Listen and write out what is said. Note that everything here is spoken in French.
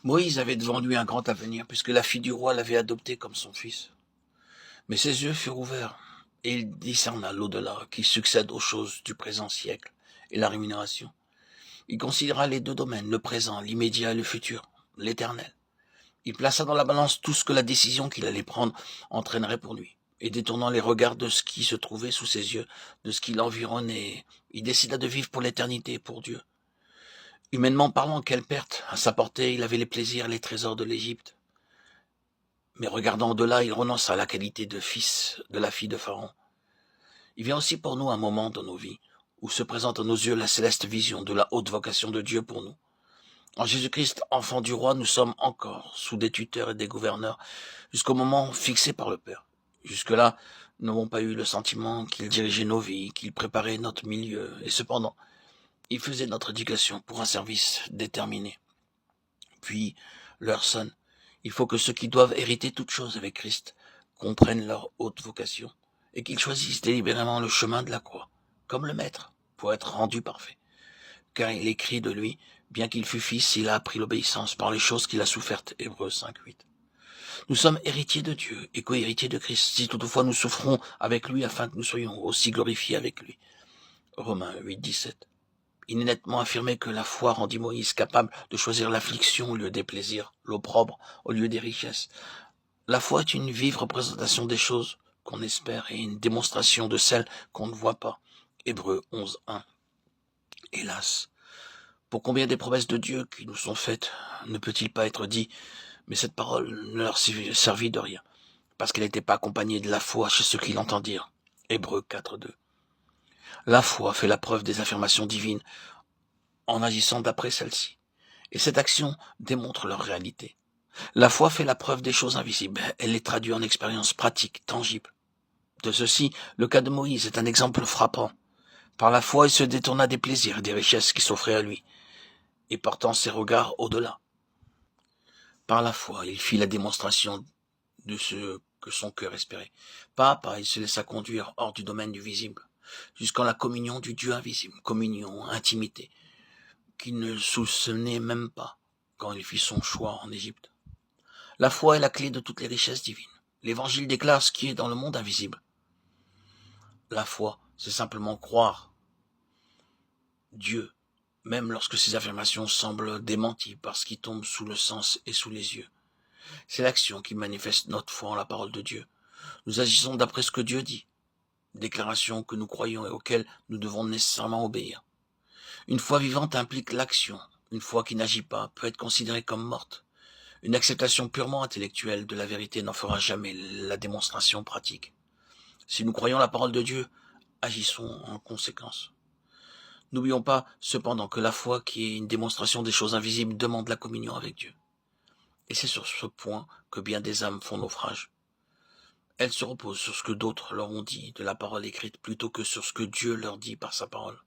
Moïse avait devant lui un grand avenir, puisque la fille du roi l'avait adopté comme son fils. Mais ses yeux furent ouverts, et il discerna l'au-delà qui succède aux choses du présent siècle et la rémunération. Il considéra les deux domaines, le présent, l'immédiat et le futur, l'éternel. Il plaça dans la balance tout ce que la décision qu'il allait prendre entraînerait pour lui. Et détournant les regards de ce qui se trouvait sous ses yeux, de ce qui l'environnait, il décida de vivre pour l'éternité, pour Dieu. Humainement parlant, quelle perte. À sa portée, il avait les plaisirs et les trésors de l'Égypte. Mais regardant au-delà, il renonça à la qualité de fils de la fille de Pharaon. Il vient aussi pour nous un moment dans nos vies où se présente à nos yeux la céleste vision de la haute vocation de Dieu pour nous. En Jésus-Christ, enfant du roi, nous sommes encore sous des tuteurs et des gouverneurs jusqu'au moment fixé par le Père. Jusque-là, nous n'avons pas eu le sentiment qu'il dirigeait nos vies, qu'il préparait notre milieu, et cependant, il faisait notre éducation pour un service déterminé. Puis, l'heure sonne. Il faut que ceux qui doivent hériter toutes choses avec Christ comprennent leur haute vocation et qu'ils choisissent délibérément le chemin de la croix, comme le Maître, pour être rendu parfait. Car il écrit de lui, bien qu'il fût fils, il a appris l'obéissance par les choses qu'il a souffertes. Hébreux 5:8. Nous sommes héritiers de Dieu et co-héritiers de Christ, si toutefois nous souffrons avec lui afin que nous soyons aussi glorifiés avec lui. Romains 8:17. Il est nettement affirmé que la foi rendit Moïse capable de choisir l'affliction au lieu des plaisirs, l'opprobre au lieu des richesses. La foi est une vive représentation des choses qu'on espère et une démonstration de celles qu'on ne voit pas. Hébreux 11:1. Hélas, pour combien des promesses de Dieu qui nous sont faites ne peut-il pas être dit, mais cette parole ne leur servit de rien, parce qu'elle n'était pas accompagnée de la foi chez ceux qui l'entendirent. Hébreux 4:2. La foi fait la preuve des affirmations divines en agissant d'après celles-ci, et cette action démontre leur réalité. La foi fait la preuve des choses invisibles, elle les traduit en expériences pratiques, tangibles. De ceci, le cas de Moïse est un exemple frappant. Par la foi, il se détourna des plaisirs et des richesses qui s'offraient à lui, et portant ses regards au-delà. Par la foi, il fit la démonstration de ce que son cœur espérait. Pas à pas, il se laissa conduire hors du domaine du visible, jusqu'en la communion du Dieu invisible, communion, intimité, qu'il ne soupçonnait même pas quand il fit son choix en Égypte. La foi est la clé de toutes les richesses divines. L'Évangile déclare ce qui est dans le monde invisible. La foi, c'est simplement croire Dieu, même lorsque ses affirmations semblent démenties par ce qui tombe sous le sens et sous les yeux. C'est l'action qui manifeste notre foi en la parole de Dieu. Nous agissons d'après ce que Dieu dit, déclarations que nous croyons et auxquelles nous devons nécessairement obéir. Une foi vivante implique l'action. Une foi qui n'agit pas peut être considérée comme morte. Une acceptation purement intellectuelle de la vérité n'en fera jamais la démonstration pratique. Si nous croyons la parole de Dieu, agissons en conséquence. N'oublions pas, cependant, que la foi, qui est une démonstration des choses invisibles, demande la communion avec Dieu. Et c'est sur ce point que bien des âmes font naufrage. Elles se reposent sur ce que d'autres leur ont dit de la parole écrite plutôt que sur ce que Dieu leur dit par sa parole.